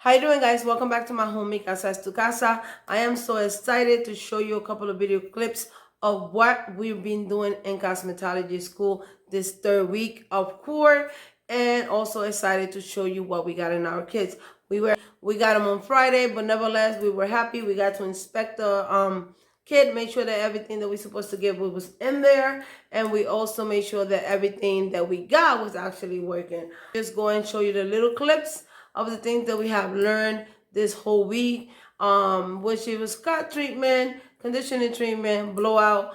How you doing, guys? Welcome back to my home, Mi Casa es Tu Casa. I am so excited to show you a couple of video clips of what we've been doing in cosmetology school this third week of core, and also excited to show you what we got in our kits. We got them on Friday, but nevertheless, we were happy. We got to inspect the kit, make sure that everything that we're supposed to give was in there, and we also made sure that everything that we got was actually working. Just go and show you the little clips of the things that we have learned this whole week, which it was scalp treatment, conditioning treatment, blowout,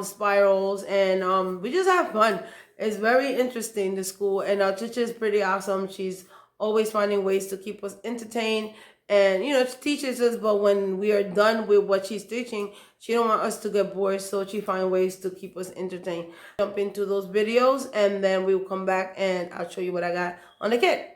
spirals, and we just have fun. It's very interesting, the school, and our teacher is pretty awesome. She's always finding ways to keep us entertained, and she teaches us, but when we are done with what she's teaching, she don't want us to get bored, so she finds ways to keep us entertained. Jump into those videos, and then we'll come back and I'll show you what I got on the kit.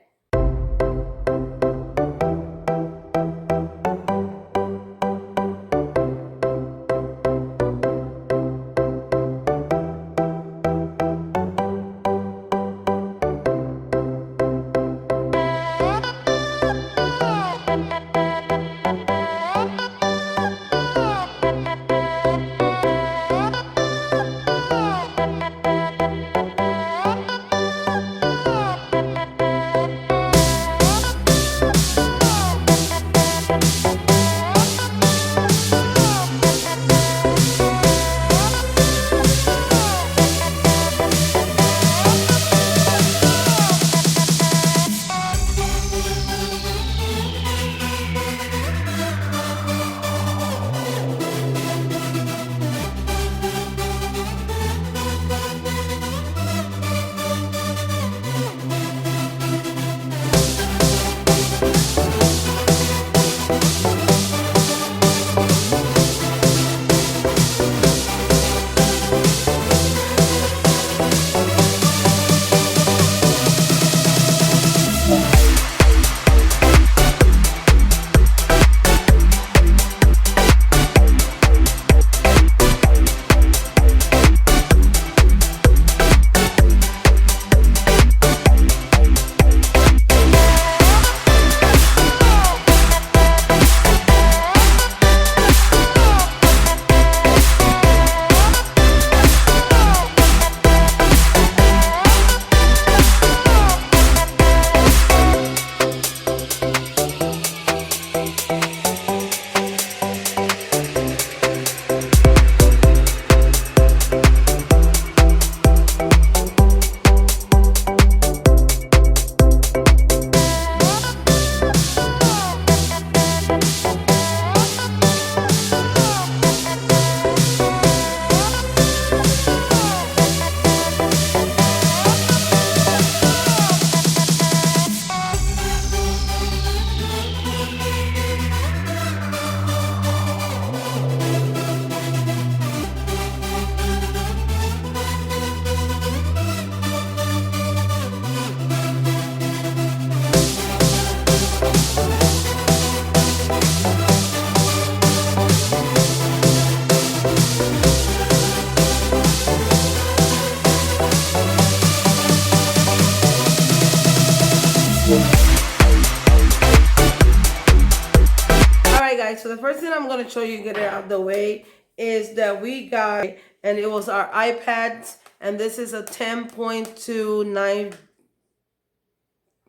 Alright, guys, so the first thing I'm going to show you, get it out of the way, is that we got, and it was our iPads, and this is a 10.2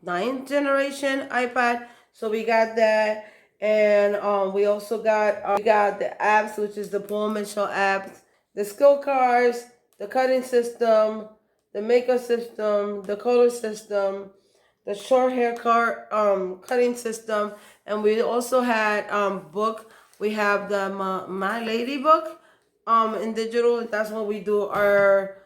ninth generation iPad. So we got that, and we also got the apps, which is the Paul Mitchell apps, the skill cards, the cutting system, the makeup system, the color system, the short hair card cutting system, and we also had book. We have the My Lady book in digital. That's what we do our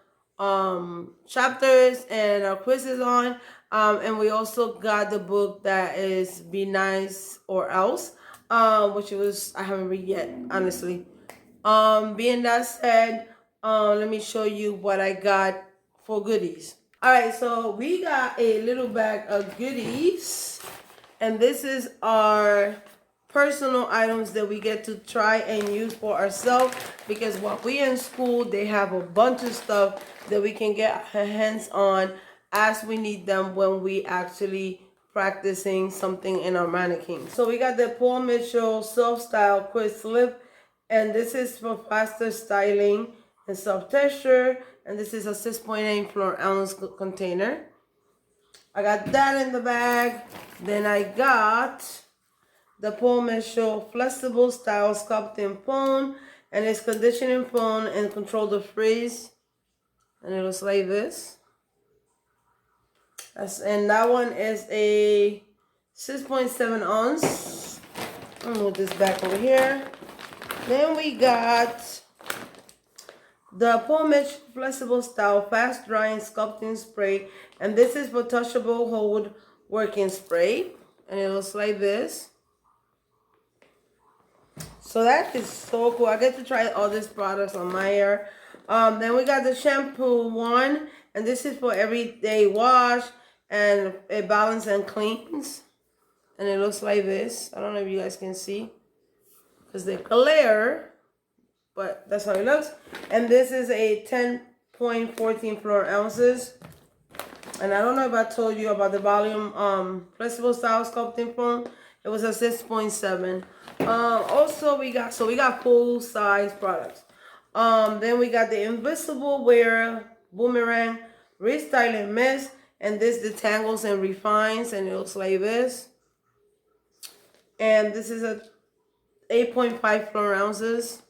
chapters and our quizzes on. And we also got the book that is Be Nice or Else, which I haven't read yet, honestly. Being that said, let me show you what I got for goodies. All right, so we got a little bag of goodies, and this is our personal items that we get to try and use for ourselves, because while we're in school, they have a bunch of stuff that we can get our hands on as we need them when we actually practicing something in our mannequin. So we got the Paul Mitchell Soft Style Quick Slip, and this is for faster styling and soft texture, and this is a 6.8 fluid ounce container. I got that in the bag. Then I got the Paul Mitchell Flexible Style Sculpting Phone, and it's conditioning phone and control the frizz, and it looks like this. And that one is a 6.7 ounce. I'm gonna move this back over here. Then we got the Paul Mitchell Flexible Style Fast Drying Sculpting Spray, and this is for touchable hold working spray, and it looks like this. So that is so cool. I get to try all these products on my hair. Then we got the shampoo one, and this is for everyday wash, and it balances and cleans, and it looks like this. I don't know if you guys can see because they're clear, but that's how it looks. And this is a 10.14 fluid ounces. And I don't know if I told you about the volume flexible style sculpting foam. It was a 6.7. Also we got full size products. Then we got the Invisible Wear Boomerang Restyling Mist, and this detangles and refines, and it looks like this. And this is a 8.5 fluid ounces.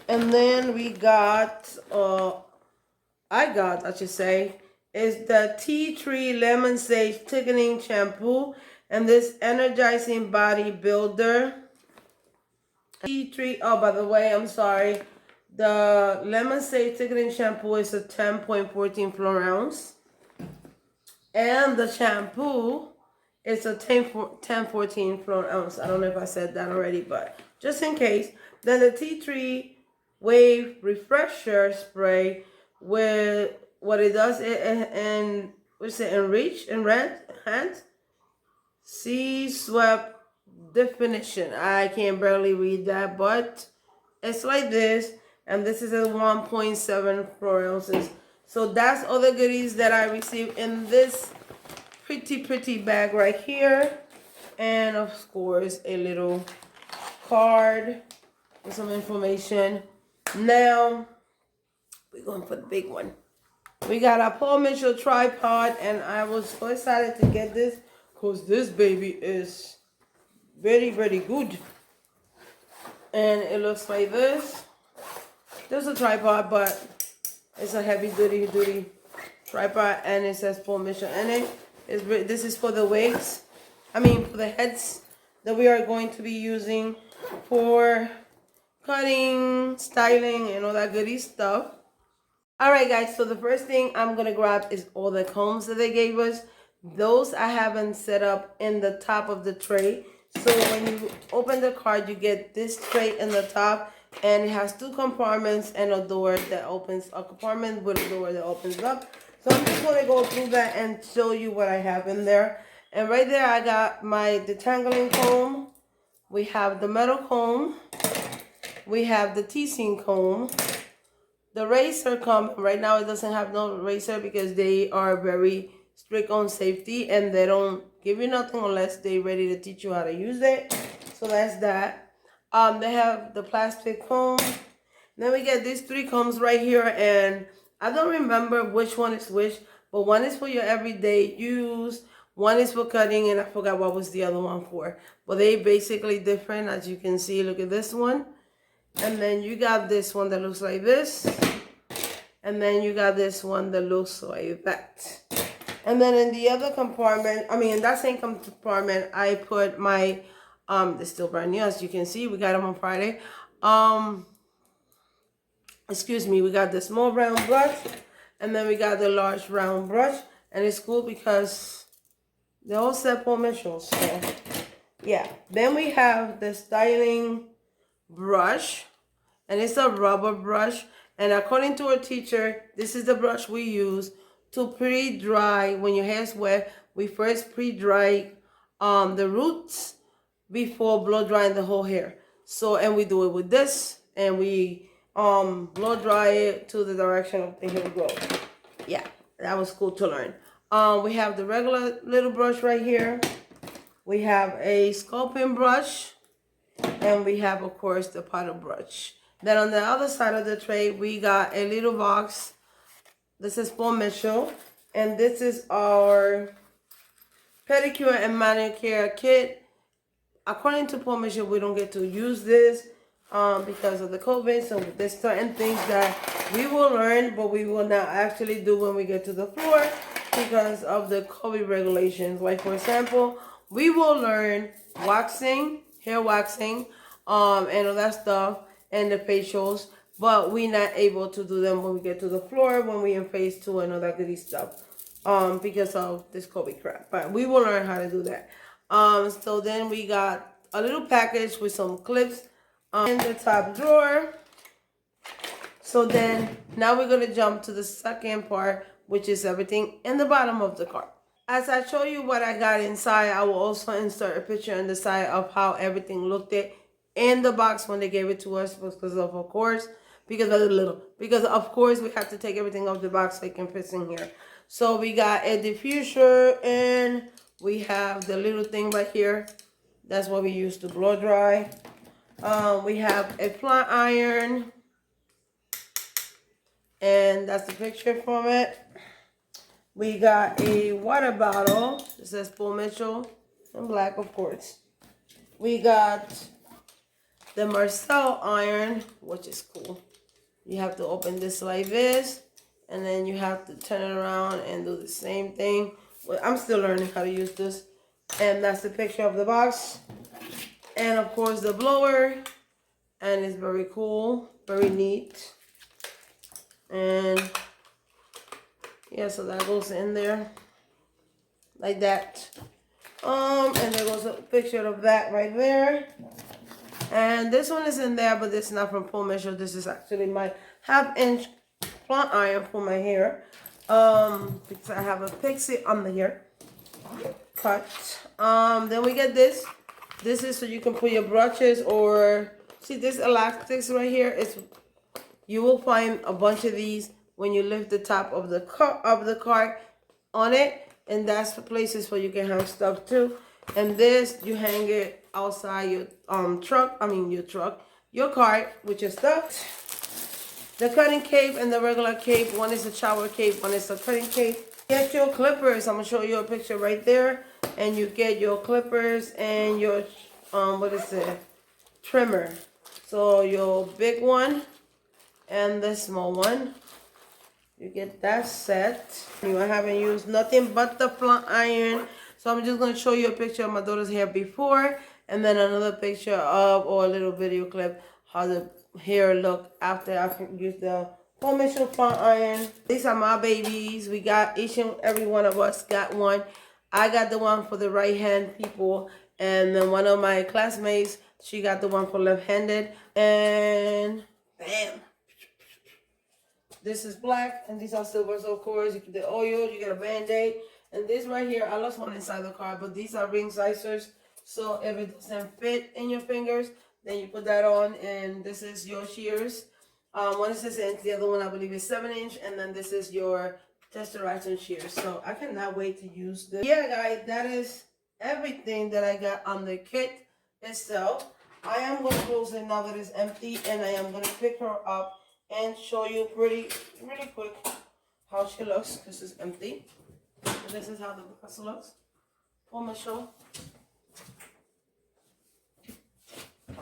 And then we got I should say, is the Tea Tree Lemon Sage Thickening Shampoo, and this energizing body builder. Tea Tree, oh, by the way, I'm sorry. The Lemon Sage Thickening Shampoo is a 10.14 fluid ounce. And the shampoo is a 10.14 fluid ounce. I don't know if I said that already, but just in case. Then the Tea Tree Wave Refresher Spray, with what it does, enhance sea swept definition. I can barely read that, but it's like this, and this is a 1.7 fluid ounces. So that's all the goodies that I received in this pretty bag right here, and of course a little card with some information. Now we're going for the big one. We got a Paul Mitchell tripod, and I was so excited to get this because this baby is very good. And it looks like this. There's a tripod, but it's a heavy duty tripod, and it says Paul Mitchell in it. This is for the wigs, for the heads that we are going to be using for cutting, styling, and all that goody stuff. Alright guys, so the first thing I'm going to grab is all the combs that they gave us. Those I haven't set up in the top of the tray. So when you open the card, you get this tray in the top, and it has two compartments and a door that opens, a compartment with a door that opens up. So I'm just going to go through that and show you what I have in there. And right there I got my detangling comb. We have the metal comb. We have the teasing comb. The razor comb, right now it doesn't have no razor because they are very strict on safety, and they don't give you nothing unless they're ready to teach you how to use it. So that's that. They have the plastic comb. Then we get these three combs right here, and I don't remember which one is which, but one is for your everyday use, one is for cutting, and I forgot what was the other one for. But they basically different, as you can see. Look at this one. And then you got this one that looks like this. And then you got this one that looks like that. And then in the other compartment, in that same compartment, I put my, they're still brand new, as you can see. We got them on Friday. We got the small round brush. And then we got the large round brush. And it's cool because they all said Paul Mitchell. So, yeah. Then we have the styling brush, and it's a rubber brush, and according to our teacher, this is the brush we use to pre-dry. When your hair is wet, we first pre-dry the roots before blow drying the whole hair. So, and we do it with this, and we blow dry it to the direction of the hair growth. Yeah, that was cool to learn. We have the regular little brush right here. We have a sculpting brush. And we have, of course, the paddle brush. Then on the other side of the tray, we got a little box. This is Paul Mitchell. And this is our pedicure and manicure kit. According to Paul Mitchell, we don't get to use this because of the COVID. So there's certain things that we will learn, but we will not actually do when we get to the floor because of the COVID regulations. Like, for example, we will learn waxing, hair waxing, and all that stuff, and the facials, but we're not able to do them when we get to the floor, when we're in phase 2 and all that goody stuff, because of this COVID crap. But we will learn how to do that. So then we got a little package with some clips in the top drawer. So then now we're gonna jump to the second part, which is everything in the bottom of the cart. As I show you what I got inside, I will also insert a picture on the side of how everything looked in the box when they gave it to us, because of course, because of course we have to take everything off the box so it can fit in here. So we got a diffuser, and we have the little thing right here. That's what we use to blow dry. We have a flat iron, and that's the picture from it. We got a water bottle. It says Paul Mitchell in black, of course. We got the Marcel iron, which is cool. You have to open this like this, and then you have to turn it around and do the same thing. Well, I'm still learning how to use this. And that's the picture of the box. And of course the blower. And it's very cool, very neat. And yeah, so that goes in there like that. And there goes a picture of that right there. And this one is in there, but this is not from Paul Mitchell. This is actually my 1/2-inch flat iron for my hair. Because I have a pixie on the hair cut. Then we get this. This is so you can put your brushes, or see this elastics right here. You will find a bunch of these when you lift the top of the cart on it, and that's the places where you can hang stuff too. And this, you hang it outside your your cart with your stuff. The cutting cape and the regular cape. One is a shower cape, one is a cutting cape. Get your clippers. I'm gonna show you a picture right there, and you get your clippers and your trimmer. So your big one and the small one. You get that set. I haven't used nothing but the flat iron. So I'm just going to show you a picture of my daughter's hair before, and then another picture of, or a little video clip, how the hair look after I use the Paul Mitchell flat iron. These are my babies. We got, each and every one of us got one. I got the one for the right hand people, and then one of my classmates, she got the one for left-handed. And bam. This is black, and these are silver, so of course, you get the oil, you get a Band-Aid. And this right here, I lost one inside the car, but these are ring sizers. So if it doesn't fit in your fingers, then you put that on, and this is your shears. One is 6 inch, the other one I believe is 7 inch, and then this is your testerizing shears. So I cannot wait to use this. Yeah, guys, that is everything that I got on the kit itself. I am going to close it now that it's empty, and I am going to pick her up and show you really quick how she looks. This is empty. So this is how the box looks. Paul Mitchell.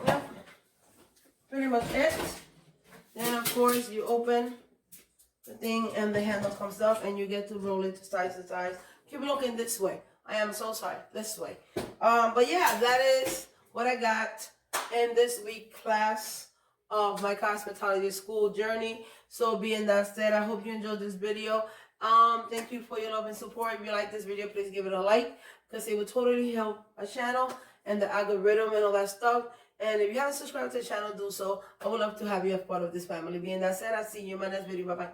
Yeah, pretty much it. Then of course you open the thing and the handle comes up, and you get to roll it side to side. Keep looking this way. I am so sorry. This way. But yeah, that is what I got in this week class of my cosmetology school journey. So being that said, I hope you enjoyed this video. Thank you for your love and support. If you like this video, please give it a like, because it will totally help our channel and the algorithm and all that stuff. And if you haven't subscribed to the channel, do so. I would love to have you as part of this family. Being that said, I'll see you in my next video. Bye bye.